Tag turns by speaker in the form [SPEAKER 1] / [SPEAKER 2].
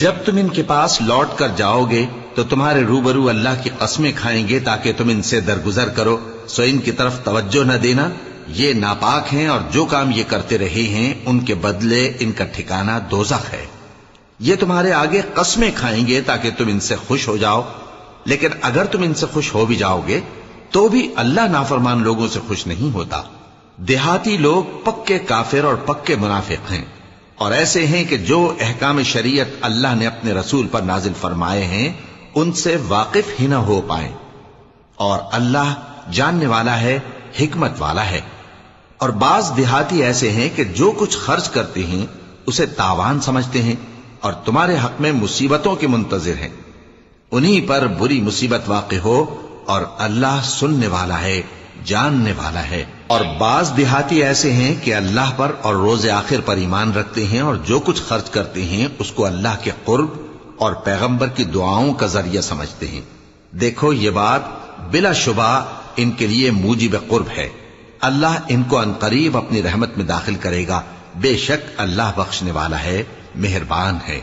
[SPEAKER 1] جب تم ان کے پاس لوٹ کر جاؤ گے تو تمہارے روبرو اللہ کی قسمیں کھائیں گے تاکہ تم ان سے درگزر کرو، سو ان کی طرف توجہ نہ دینا، یہ ناپاک ہیں اور جو کام یہ کرتے رہے ہیں ان کے بدلے ان کا ٹھکانہ دوزخ ہے۔ یہ تمہارے آگے قسمیں کھائیں گے تاکہ تم ان سے خوش ہو جاؤ، لیکن اگر تم ان سے خوش ہو بھی جاؤ گے تو بھی اللہ نافرمان لوگوں سے خوش نہیں ہوتا۔ دیہاتی لوگ پکے کافر اور پکے منافق ہیں، اور ایسے ہیں کہ جو احکام شریعت اللہ نے اپنے رسول پر نازل فرمائے ہیں ان سے واقف ہی نہ ہو پائیں، اور اللہ جاننے والا ہے، حکمت والا ہے۔ اور بعض دیہاتی ایسے ہیں کہ جو کچھ خرچ کرتے ہیں اسے تاوان سمجھتے ہیں اور تمہارے حق میں مصیبتوں کے منتظر ہیں، انہی پر بری مصیبت واقع ہو، اور اللہ سننے والا ہے، جاننے والا ہے۔ اور بعض دیہاتی ایسے ہیں کہ اللہ پر اور روز آخر پر ایمان رکھتے ہیں اور جو کچھ خرچ کرتے ہیں اس کو اللہ کے قرب اور پیغمبر کی دعاؤں کا ذریعہ سمجھتے ہیں۔ دیکھو یہ بات بلا شبہ ان کے لیے موجب قرب ہے، اللہ ان کو عنقریب اپنی رحمت میں داخل کرے گا، بے شک اللہ بخشنے والا ہے، مہربان ہے۔